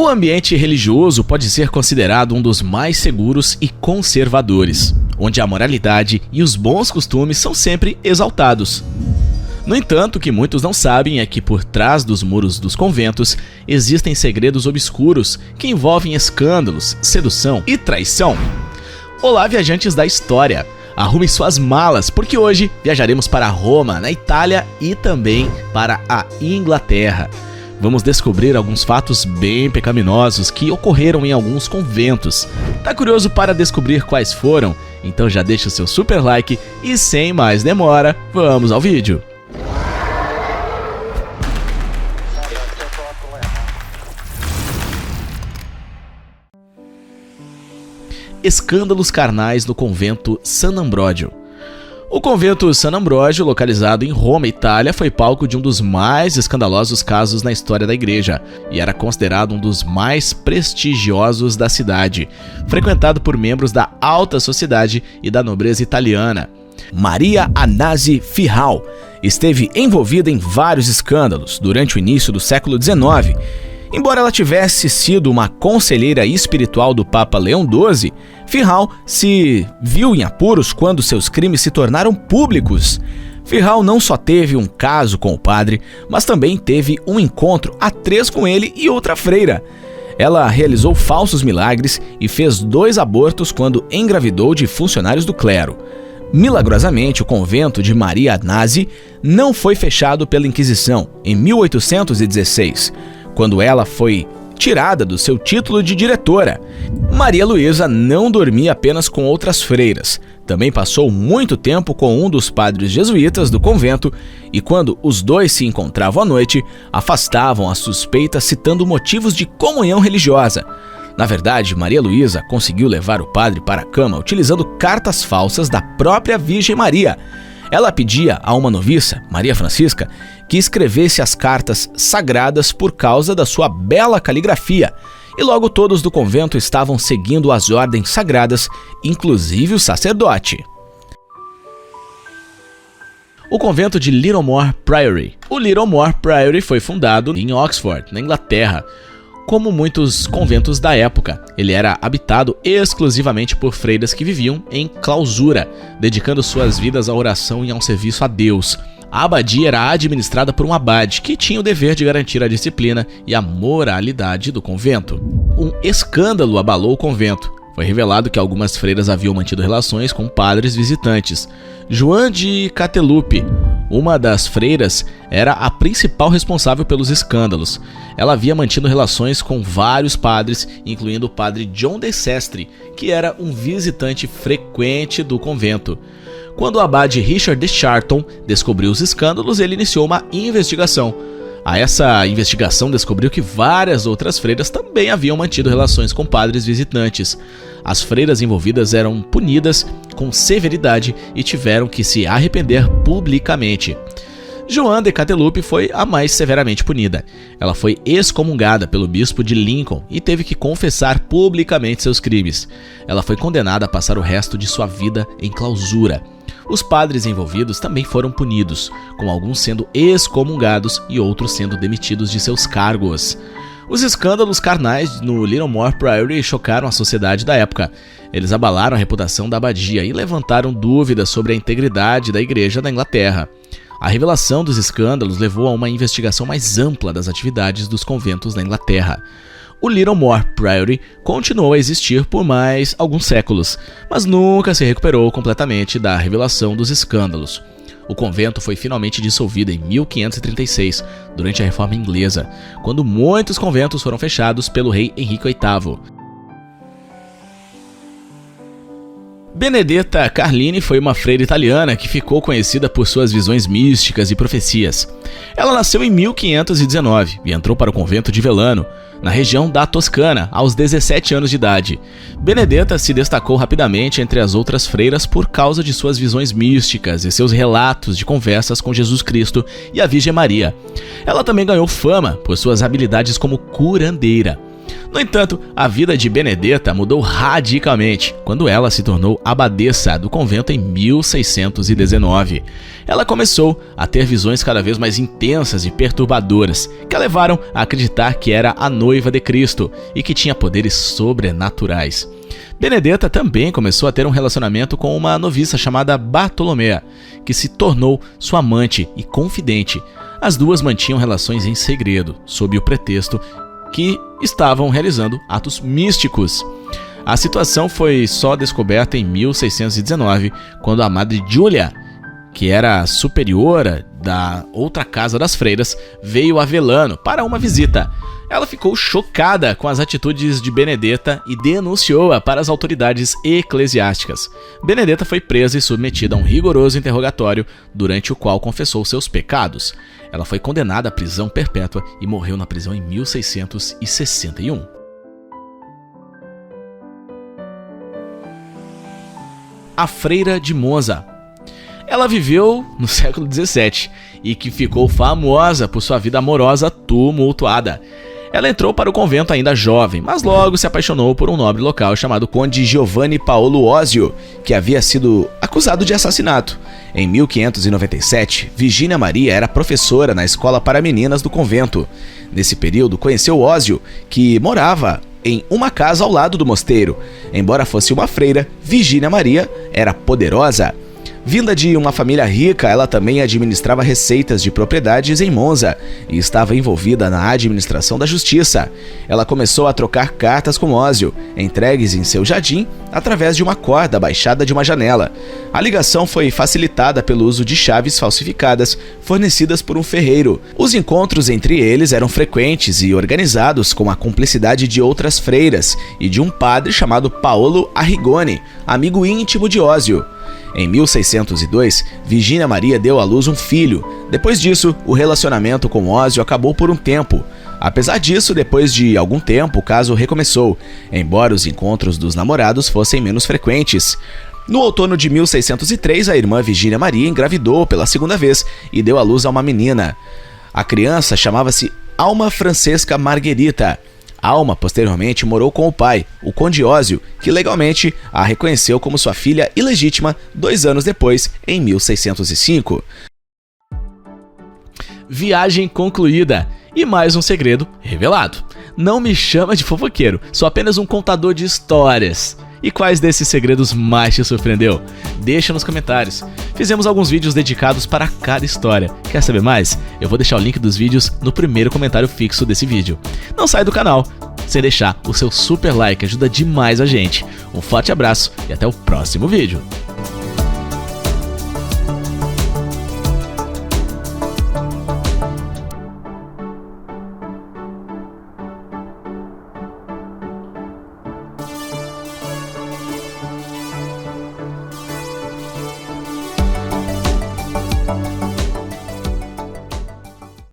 O ambiente religioso pode ser considerado um dos mais seguros e conservadores, onde a moralidade e os bons costumes são sempre exaltados. No entanto, o que muitos não sabem é que por trás dos muros dos conventos existem segredos obscuros que envolvem escândalos, sedução e traição. Olá, viajantes da história! Arrume suas malas, porque hoje viajaremos para Roma, na Itália, e também para a Inglaterra. Vamos descobrir alguns fatos bem pecaminosos que ocorreram em alguns conventos. Tá curioso para descobrir quais foram? Então já deixa o seu super like e sem mais demora, vamos ao vídeo. Escândalos carnais no convento San Ambrogio. O convento San Ambrogio, localizado em Roma, Itália, foi palco de um dos mais escandalosos casos na história da igreja e era considerado um dos mais prestigiosos da cidade, frequentado por membros da alta sociedade e da nobreza italiana. Maria Agnasi Firral esteve envolvida em vários escândalos durante o início do século XIX. Embora ela tivesse sido uma conselheira espiritual do Papa Leão XII, Firral se viu em apuros quando seus crimes se tornaram públicos. Firral não só teve um caso com o padre, mas também teve um encontro a três com ele e outra freira. Ela realizou falsos milagres e fez 2 abortos quando engravidou de funcionários do clero. Milagrosamente, o convento de Maria Agnasi não foi fechado pela Inquisição em 1816, quando ela foi tirada do seu título de diretora. Maria Luísa não dormia apenas com outras freiras. Também passou muito tempo com um dos padres jesuítas do convento e quando os dois se encontravam à noite, afastavam as suspeitas citando motivos de comunhão religiosa. Na verdade, Maria Luísa conseguiu levar o padre para a cama utilizando cartas falsas da própria Virgem Maria. Ela pedia a uma noviça, Maria Francisca, que escrevesse as cartas sagradas por causa da sua bela caligrafia, e logo todos do convento estavam seguindo as ordens sagradas, inclusive o sacerdote. O convento de Littlemore Priory. O Littlemore Priory foi fundado em Oxford, na Inglaterra. Como muitos conventos da época, ele era habitado exclusivamente por freiras que viviam em clausura, dedicando suas vidas à oração e a um serviço a Deus. A abadia era administrada por um abade, que tinha o dever de garantir a disciplina e a moralidade do convento. Um escândalo abalou o convento. Foi revelado que algumas freiras haviam mantido relações com padres visitantes. Joan de Catelupe, uma das freiras, era a principal responsável pelos escândalos. Ela havia mantido relações com vários padres, incluindo o padre John de Sestre, que era um visitante frequente do convento. Quando o abade Richard de Charton descobriu os escândalos, ele iniciou uma investigação. Essa investigação descobriu que várias outras freiras também haviam mantido relações com padres visitantes. As freiras envolvidas eram punidas com severidade e tiveram que se arrepender publicamente. Joan de Catelupe foi a mais severamente punida. Ela foi excomungada pelo bispo de Lincoln e teve que confessar publicamente seus crimes. Ela foi condenada a passar o resto de sua vida em clausura. Os padres envolvidos também foram punidos, com alguns sendo excomungados e outros sendo demitidos de seus cargos. Os escândalos carnais no Littlemore Priory chocaram a sociedade da época. Eles abalaram a reputação da abadia e levantaram dúvidas sobre a integridade da igreja da Inglaterra. A revelação dos escândalos levou a uma investigação mais ampla das atividades dos conventos na Inglaterra. O Littlemore Priory continuou a existir por mais alguns séculos, mas nunca se recuperou completamente da revelação dos escândalos. O convento foi finalmente dissolvido em 1536, durante a Reforma Inglesa, quando muitos conventos foram fechados pelo rei Henrique VIII. Benedetta Carlini foi uma freira italiana que ficou conhecida por suas visões místicas e profecias. Ela nasceu em 1519 e entrou para o convento de Velano, na região da Toscana, aos 17 anos de idade. Benedetta se destacou rapidamente entre as outras freiras por causa de suas visões místicas e seus relatos de conversas com Jesus Cristo e a Virgem Maria. Ela também ganhou fama por suas habilidades como curandeira. No entanto, a vida de Benedetta mudou radicalmente quando ela se tornou abadesa do convento em 1619. Ela começou a ter visões cada vez mais intensas e perturbadoras, que a levaram a acreditar que era a noiva de Cristo e que tinha poderes sobrenaturais. Benedetta também começou a ter um relacionamento com uma noviça chamada Bartolomea, que se tornou sua amante e confidente. As duas mantinham relações em segredo, sob o pretexto que estavam realizando atos místicos. A situação foi só descoberta em 1619, quando a Madre Giulia, que era a superiora da outra casa das freiras, veio a Velano para uma visita. Ela ficou chocada com as atitudes de Benedetta e denunciou-a para as autoridades eclesiásticas. Benedetta foi presa e submetida a um rigoroso interrogatório, durante o qual confessou seus pecados. Ela foi condenada à prisão perpétua e morreu na prisão em 1661. A Freira de Monza. Ela viveu no século XVII e que ficou famosa por sua vida amorosa tumultuada. Ela entrou para o convento ainda jovem, mas logo se apaixonou por um nobre local chamado Conde Giovanni Paolo Osio, que havia sido acusado de assassinato. Em 1597, Virginia Maria era professora na escola para meninas do convento. Nesse período, conheceu Osio, que morava em uma casa ao lado do mosteiro. Embora fosse uma freira, Virginia Maria era poderosa. Vinda de uma família rica, ela também administrava receitas de propriedades em Monza e estava envolvida na administração da justiça. Ela começou a trocar cartas com Osio, entregues em seu jardim, através de uma corda baixada de uma janela. A ligação foi facilitada pelo uso de chaves falsificadas fornecidas por um ferreiro. Os encontros entre eles eram frequentes e organizados com a cumplicidade de outras freiras e de um padre chamado Paolo Arrigoni, amigo íntimo de Osio. Em 1602, Virginia Maria deu à luz um filho. Depois disso, o relacionamento com Osio acabou por um tempo. Apesar disso, depois de algum tempo, o caso recomeçou, embora os encontros dos namorados fossem menos frequentes. No outono de 1603, a irmã Virginia Maria engravidou pela segunda vez e deu à luz a uma menina. A criança chamava-se Alma Francesca Margherita. Alma, posteriormente, morou com o pai, o Conde Osio, que legalmente a reconheceu como sua filha ilegítima 2 anos depois, em 1605. Viagem concluída e mais um segredo revelado. Não me chama de fofoqueiro, sou apenas um contador de histórias. E quais desses segredos mais te surpreendeu? Deixa nos comentários. Fizemos alguns vídeos dedicados para cada história. Quer saber mais? Eu vou deixar o link dos vídeos no primeiro comentário fixo desse vídeo. Não sai do canal sem deixar o seu super like, ajuda demais a gente. Um forte abraço e até o próximo vídeo.